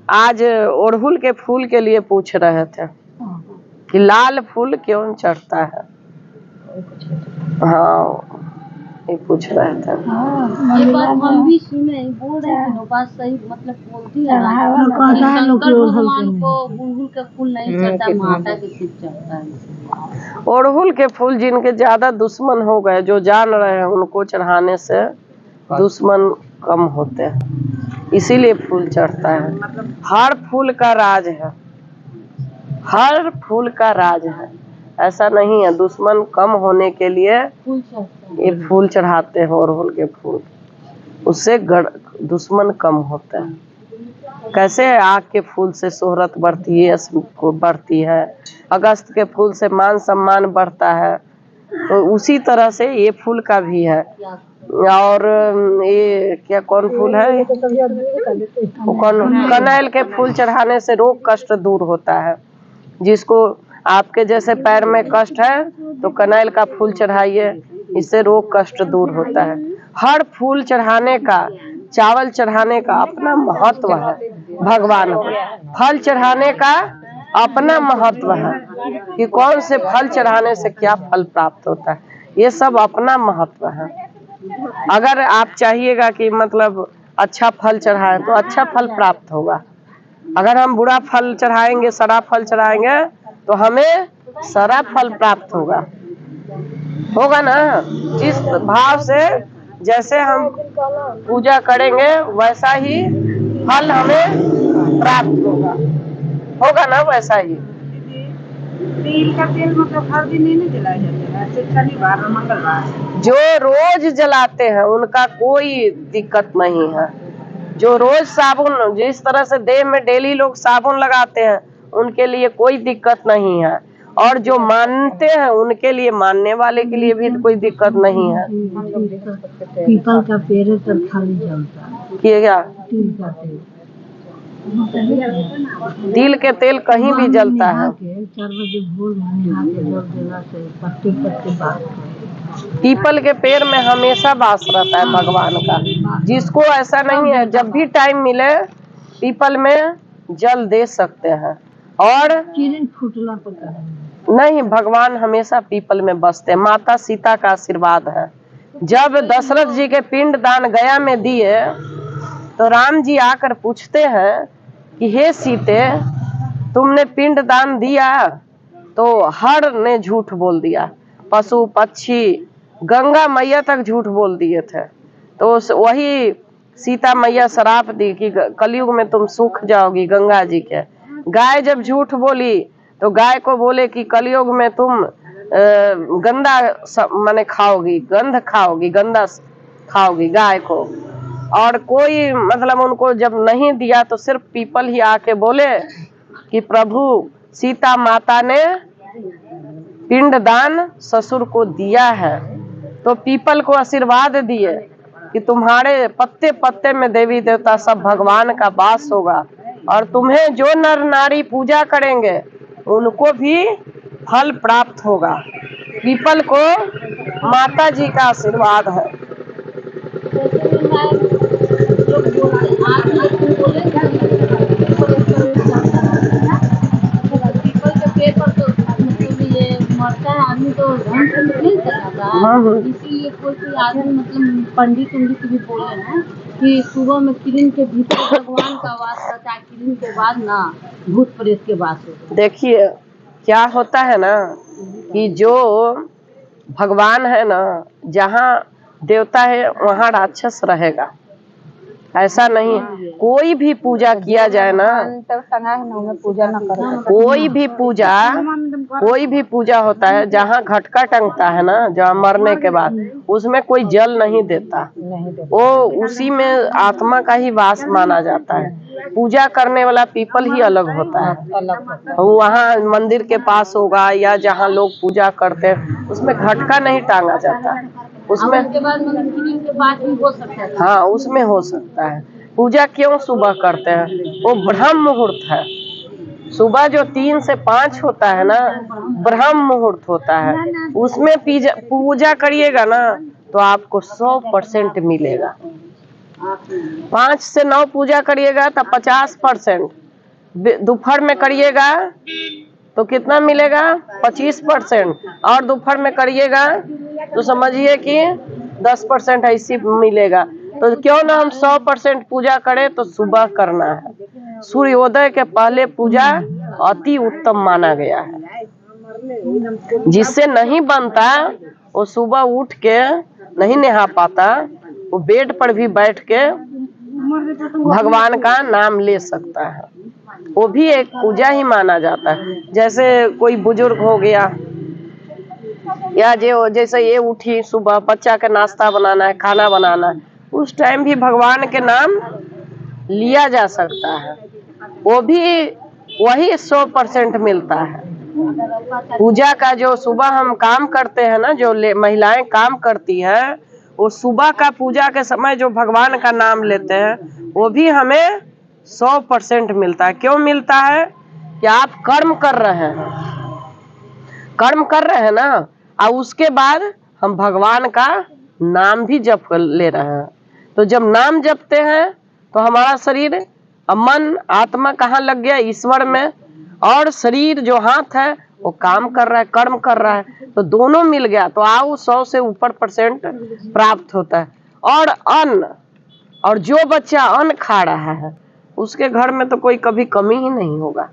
आज अड़हुल के फूल के लिए पूछ रहे थे कि लाल फूल क्यों चढ़ता है। हाँ ये पूछ रहे थे। ये बात हम भी सुने, बोल रहे थे बात सही, मतलब बोलती है शंकर भगवान को अड़हुल का फूल नहीं चढ़ता, माता के सिर चढ़ता है। अड़हुल के फूल जिनके ज्यादा दुश्मन हो गए, जो जान रहे हैं, उनको चढ़ाने से दुश्मन कम होते हैं, इसीलिए फूल चढ़ता है। हर फूल का राज है, हर फूल का राज है। ऐसा नहीं है, दुश्मन कम होने के लिए ये फूल चढ़ाते हैं अड़हुल के फूल, उससे दुश्मन कम होते हैं। कैसे आग के फूल से शोहरत बढ़ती है, बढ़ती है, अगस्त के फूल से मान सम्मान बढ़ता है, तो उसी तरह से ये फूल का भी है। और ये क्या कौन फूल है, कनैल के फूल चढ़ाने से रोग कष्ट दूर होता है। जिसको आपके जैसे पैर में कष्ट है तो कनैल का फूल चढ़ाइए, इससे रोग कष्ट दूर होता है। हर फूल चढ़ाने का, चावल चढ़ाने का अपना महत्व है भगवान को। फल चढ़ाने का अपना महत्व है कि कौन से फल चढ़ाने से क्या फल प्राप्त होता है, ये सब अपना महत्व है। अगर आप चाहिएगा कि मतलब अच्छा फल चढ़ाएं तो अच्छा फल प्राप्त होगा। अगर हम बुरा फल चढ़ाएंगे, सड़ा फल चढ़ाएंगे, तो हमें सड़ा फल प्राप्त होगा ना। जिस भाव से जैसे हम पूजा करेंगे वैसा ही फल हमें प्राप्त होगा ना, वैसा ही। तिल का तेल मतलब हर दिन नहीं जलाया जाता है, सिर्फ शनिवार और मंगलवार। जो रोज जलाते हैं उनका कोई दिक्कत नहीं है। जो रोज साबुन, जिस तरह से देह में डेली लोग साबुन लगाते हैं, उनके लिए कोई दिक्कत नहीं है। और जो मानते हैं उनके लिए, मानने वाले के लिए भी कोई दिक्कत नहीं है। पीपल का पेड़ पर खाली जलता है। क्या तिल के तेल कहीं भी जलता है। 4 बजे भोर पीपल के पेड़ में हमेशा वास रहता है भगवान का। जिसको ऐसा नहीं है, जब भी टाइम मिले पीपल में जल दे सकते हैं। और फूटला पता नहीं, भगवान हमेशा पीपल में बसते हैं। माता सीता का आशीर्वाद है। जब दशरथ जी के पिंड दान गया में दिए तो राम जी आकर पूछते हैं कि हे सीते, तुमने पिंड दान दिया? तो हर ने झूठ बोल दिया, पशु पक्षी गंगा मैया तक झूठ बोल दिए थे। तो वही सीता मैया श्राप दी कि कलयुग में तुम सूख जाओगी गंगा जी के। गाय जब झूठ बोली तो गाय को बोले कि कलयुग में तुम गंदा माने खाओगी, गंध खाओगी, गंदा खाओगी गाय को। और कोई मतलब उनको जब नहीं दिया तो सिर्फ पीपल ही आके बोले कि प्रभु सीता माता ने पिंडदान ससुर को दिया है। तो पीपल को आशीर्वाद दिए कि तुम्हारे पत्ते पत्ते में देवी देवता सब भगवान का वास होगा, और तुम्हें जो नर नारी पूजा करेंगे उनको भी फल प्राप्त होगा। पीपल को माता जी का आशीर्वाद है। मरता है आदमी तो ढंग से नहीं सकता, इसीलिए कोई आदमी मतलब पंडित भी बोले हैं कि सुबह में किरण के भीतर भगवान का वास रहता है, किरण के बाद ना भूत प्रेत के वास होता है। देखिए क्या होता है ना कि जो भगवान है ना, जहाँ देवता है वहाँ राक्षस रहेगा, ऐसा नहीं। कोई भी पूजा किया जाए ना, पूजा न करें, कोई भी पूजा होता है, जहाँ घटका टंगता है ना, जहाँ मरने के बाद उसमें कोई जल नहीं देता, वो उसी में आत्मा का ही वास माना जाता है। पूजा करने वाला पीपल ही अलग होता है। वहाँ मंदिर के पास होगा या जहाँ लोग पूजा करते हैं उसमें घटका नहीं टांगा जाता, उसमें उसके बाद भी हो सकता है। हाँ उसमें हो सकता है। पूजा क्यों सुबह करते हैं? वो ब्रह्म मुहूर्त है। सुबह जो 3 से 5 होता है ना, ब्रह्म मुहूर्त होता है। उसमें पूजा करिएगा ना तो आपको 100% मिलेगा। 5 से 9 पूजा करिएगा तो 50%, दोपहर में करिएगा तो कितना मिलेगा 25%, और दोपहर में करिएगा तो समझिए कि 10% ऐसी मिलेगा। तो क्यों ना हम 100% पूजा करें, तो सुबह करना है। सूर्योदय के पहले पूजा अति उत्तम माना गया है। जिससे नहीं बनता वो सुबह उठ के नहीं नहा पाता, वो बेड पर भी बैठ के भगवान का नाम ले सकता है, वो भी एक पूजा ही माना जाता है। जैसे कोई बुजुर्ग हो गया, या जो जैसे ये उठी सुबह बच्चा का नाश्ता बनाना है, खाना बनाना है, उस टाइम भी भगवान के नाम लिया जा सकता है, वो भी वही 100% मिलता है। पूजा का जो सुबह हम काम करते हैं ना, जो महिलाएं काम करती है, वो सुबह का पूजा के समय जो भगवान का नाम लेते हैं, वो भी हमें 100% मिलता है। क्यों मिलता है कि आप कर्म कर रहे हैं, कर्म कर रहे हैं ना, और उसके बाद हम भगवान का नाम भी जप ले रहे हैं। तो जब नाम जपते हैं तो हमारा शरीर, मन, आत्मा कहाँ लग गया? ईश्वर में, और शरीर जो हाथ है वो काम कर रहा है, कर्म कर रहा है, तो दोनों मिल गया तो आओ 100 से ऊपर % प्राप्त होता है। और अन्न, और जो बच्चा अन्न खा रहा है उसके घर में तो कोई कभी कमी ही नहीं होगा।